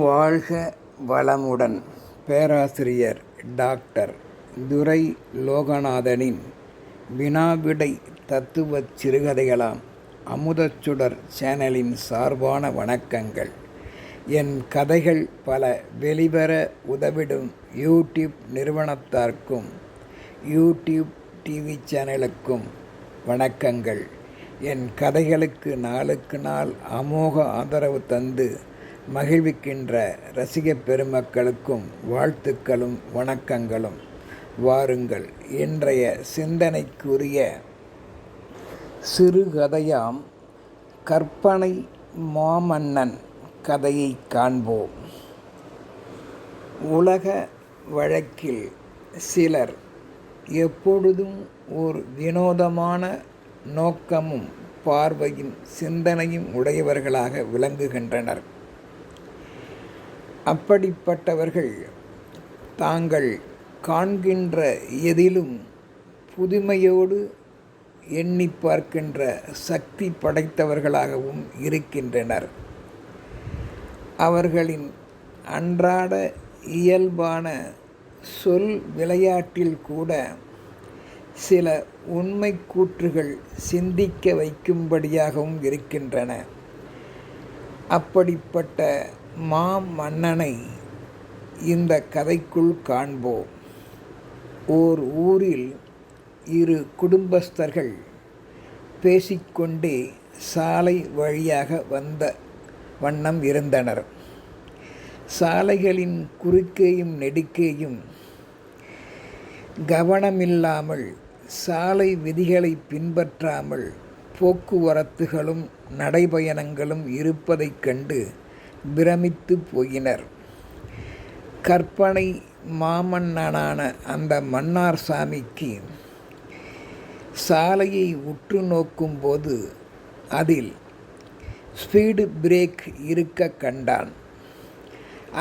வாழ்க வளமுடன்! பேராசிரியர் டாக்டர் துரை லோகநாதனின் வினாவிடை தத்துவச் சிறுகதைகளாம் அமுதச்சுடர் சேனலின் சார்பான வணக்கங்கள். என் கதைகள் பல வெளிவர உதவிடும் யூடியூப் நிறுவனத்தார்க்கும் யூடியூப் டிவி சேனலுக்கும் வணக்கங்கள். என் கதைகளுக்கு நாளுக்கு நாள் அமோக ஆதரவு தந்து மகிழ்விக்கின்ற ரசிக பெருமக்களுக்கும் வாழ்த்துக்களும் வணக்கங்களும். வாருங்கள், இன்றைய சிந்தனைக்குரிய சிறுகதையாம் கற்பனை மாமன்னன் கதையை காண்போம். உலக வழக்கில் சிலர் எப்பொழுதும் ஓர் வினோதமான நோக்கமும் பார்வையும் சிந்தனையும் உடையவர்களாக விளங்குகின்றனர். அப்படிப்பட்டவர்கள் தாங்கள் காண்கின்ற எதிலும் புதுமையோடு எண்ணி பார்க்கின்ற சக்தி படைத்தவர்களாகவும் இருக்கின்றனர். அவர்களின் அன்றாட இயல்பான சொல் விளையாட்டில் கூட சில உண்மை கூற்றுகள் சிந்திக்க வைக்கும்படியாகவும் இருக்கின்றன. அப்படிப்பட்ட மாமன்னனை இந்த கதைக்குள் காண்போம். ஓர் ஊரில் இரு குடும்பஸ்தர்கள் பேசிக்கொண்டே சாலை வழியாக வந்த வண்ணம் இருந்தனர். சாலைகளின் குறுக்கேயும் நெடுக்கேயும் கவனமில்லாமல் சாலை விதிகளை பின்பற்றாமல் போக்குவரத்துகளும் நடைபயணங்களும் இருப்பதைக் கண்டு பிரமித்து போயினர். கற்பனை மாமன்னனான அந்த மன்னார் சாமிக்கு சாலையை உற்று நோக்கும்போது அதில் ஸ்பீடு பிரேக் இருக்க கண்டான்.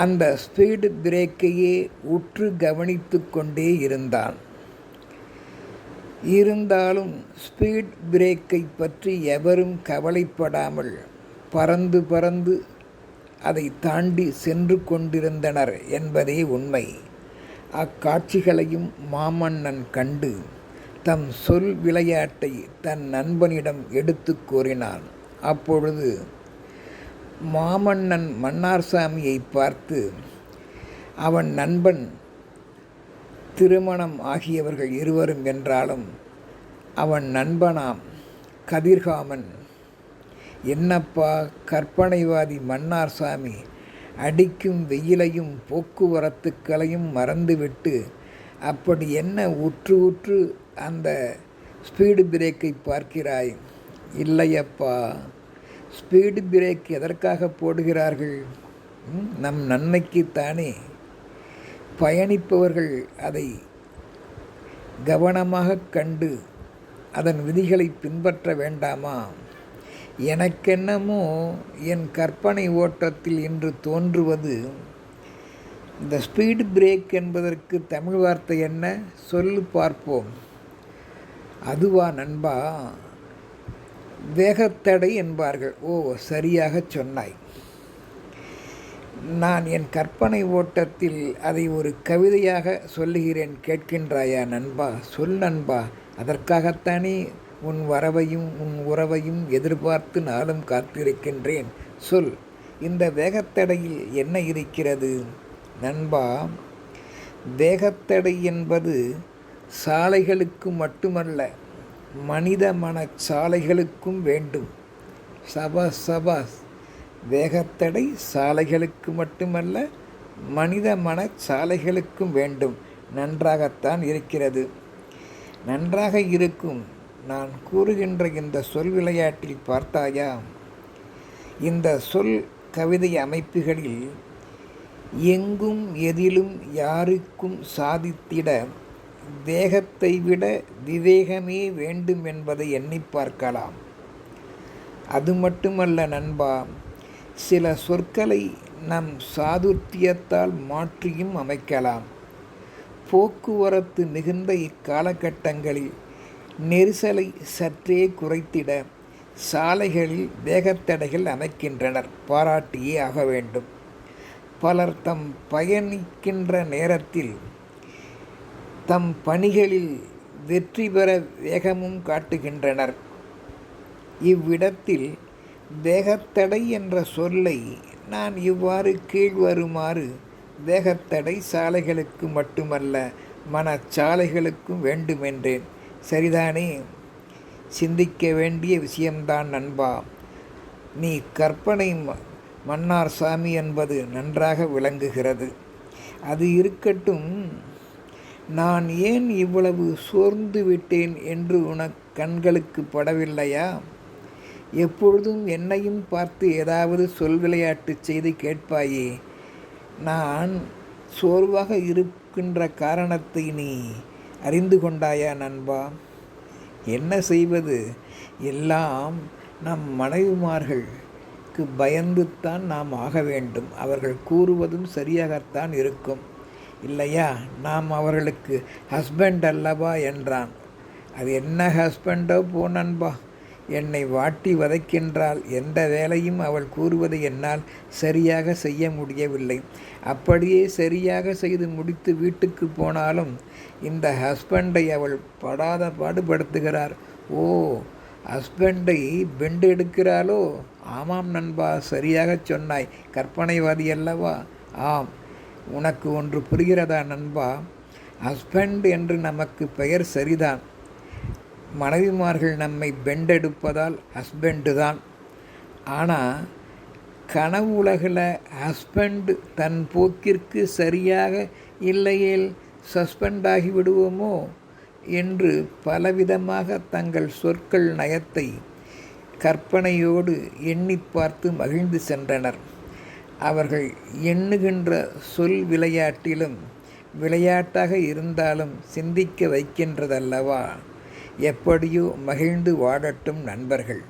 அந்த ஸ்பீடு பிரேக்கையே உற்று கவனித்து கொண்டே இருந்தான். இருந்தாலும் ஸ்பீட் பிரேக்கை பற்றி எவரும் கவலைப்படாமல் பறந்து பறந்து அதை தாண்டி சென்று கொண்டிருந்தனர் என்பதே உண்மை. அக்காட்சிகளையும் மாமன்னன் கண்டு தம் சொல் விளையாட்டை தன் நண்பனிடம் எடுத்து கூறினான். அப்பொழுது மாமன்னன் மன்னார்சாமியை பார்த்து, அவன் நண்பன் திருமணம் ஆகியவர்கள் இருவரும் என்றாலும் அவன் நண்பனாம் கதிர்காமன். என்னப்பா கற்பனைவாதி மன்னார் சாமி, அடிக்கும் வெயிலையும் போக்குவரத்துக்களையும் மறந்துவிட்டு அப்படி என்ன உற்று உற்று அந்த ஸ்பீடு பிரேக்கை பார்க்கிறாய்? இல்லையப்பா, ஸ்பீடு பிரேக் எதற்காக போடுகிறார்கள்? நம் நன்மைக்குத்தானே. பயணிப்பவர்கள் அதை கவனமாக கண்டு அதன் விதிகளை பின்பற்ற வேண்டாமா? எனக்கென்னமோ என் கற்பனை ஓட்டத்தில் இன்று தோன்றுவது, இந்த ஸ்பீடு பிரேக் என்பதற்கு தமிழ் வார்த்தை என்ன? சொல்லு பார்ப்போம். அதுவா நண்பா? வேகத்தடை என்பார்கள். ஓ, சரியாக சொன்னாய். நான் என் கற்பனை ஓட்டத்தில் அதை ஒரு கவிதையாக சொல்லுகிறேன், கேட்கின்றாயா நண்பா? சொல் நண்பா. அதற்காகத்தானே உன் வரவையும் உன் உறவையும் எதிர்பார்த்து நாளும் காத்திருக்கின்றேன். சொல், இந்த வேகத்தடையில் என்ன இருக்கிறது? நண்பா, வேகத்தடை என்பது சாலைகளுக்கு மட்டுமல்ல, மனித மனச்சாலைகளுக்கும் வேண்டும். சபாஸ் சபாஸ். வேகத்தடை சாலைகளுக்கு மட்டுமல்ல, மனித மனச்சாலைகளுக்கும் வேண்டும். நன்றாகத்தான் இருக்கிறது. நன்றாக இருக்கும். நான் கூறுகின்ற இந்த சொல் விளையாட்டில் பார்த்தாயா? இந்த சொல் கவிதை அமைப்புகளில் எங்கும் எதிலும் யாருக்கும் சாதித்திட வேகத்தை விட விவேகமே வேண்டும் என்பதை எண்ணி பார்க்கலாம். அது மட்டுமல்ல நண்பா, சில சொற்களை நம் சாதுர்த்தியத்தால் மாற்றியும் அமைக்கலாம். போக்குவரத்து மிகுந்த இக்காலகட்டங்களில் நெரிசலை சற்றே குறைத்திட சாலைகளில் வேகத்தடைகள் அமைக்கின்றனர், பாராட்டியே ஆக வேண்டும். பலர் தம் பயணிக்கின்ற நேரத்தில் தம் பணிகளில் வெற்றி பெற வேகமும் காட்டுகின்றனர். இவ்விடத்தில் வேகத்தடை என்ற சொல்லை நான் இவ்வாறு கீழ்வருமாறு வேகத்தடை சாலைகளுக்கு மட்டுமல்ல மனச்சாலைகளுக்கும் வேண்டுமென்றேன். சரிதானே? சிந்திக்க வேண்டிய விஷயம்தான் நண்பா. நீ கற்பனை மன்னார் சாமி என்பது நன்றாக விளங்குகிறது. அது இருக்கட்டும். நான் ஏன் இவ்வளவு சோர்ந்து விட்டேன் என்று உனக்கு கண்களுக்கு படவில்லையா? எப்பொழுதும் என்னையும் பார்த்து ஏதாவது சொல் விளையாட்டு செய்து கேட்பாயே. நான் சோர்வாக இருக்கின்ற காரணத்தை நீ அறிந்து கொண்டாயா நண்பா? என்ன செய்வது? எல்லாம் நம் மனைவிமார்களுக்கு பயந்துத்தான் நாம் ஆக வேண்டும். அவர்கள் கூறுவதும் சரியாகத்தான் இருக்கும் இல்லையா? நாம் அவர்களுக்கு ஹஸ்பண்ட் அல்லவா என்றான். அது என்ன ஹஸ்பண்டோ போ நண்பா. என்னை வாட்டி வதைக்கின்றாள். எந்த வேலையும் அவள் கூறுவதை என்னால் சரியாக செய்ய முடியவில்லை. அப்படியே சரியாக செய்து முடித்து வீட்டுக்கு போனாலும் இந்த ஹஸ்பண்டை அவள் படாத பாடுபடுத்துகிறார். ஓ, ஹஸ்பண்டை பெண்டு எடுக்கிறாளோ? ஆமாம் நண்பா, சரியாக சொன்னாய். கற்பனைவாதி அல்லவா? ஆம். உனக்கு ஒன்று புரிகிறதா நண்பா? ஹஸ்பண்ட் என்று நமக்கு பெயர் சரிதான். மனைவிமார்கள் நம்மை பெண்டெடுப்பதால் ஹஸ்பண்டு தான். ஆனால் கனவு உலகில் ஹஸ்பண்ட் தன் போக்கிற்கு சரியாக இல்லையேல் சஸ்பெண்ட் ஆகி விடுவோமோ என்று பலவிதமாக தங்கள் சொற்கள் நயத்தை கற்பனையோடு எண்ணி பார்த்து மகிழ்ந்து சென்றனர். அவர்கள் எண்ணுகின்ற சொல் விளையாட்டிலும் விளையாட்டாக இருந்தாலும் சிந்திக்க வைக்கின்றதல்லவா? எப்படியோ மகிழ்ந்து வாழட்டும் நண்பர்கள்.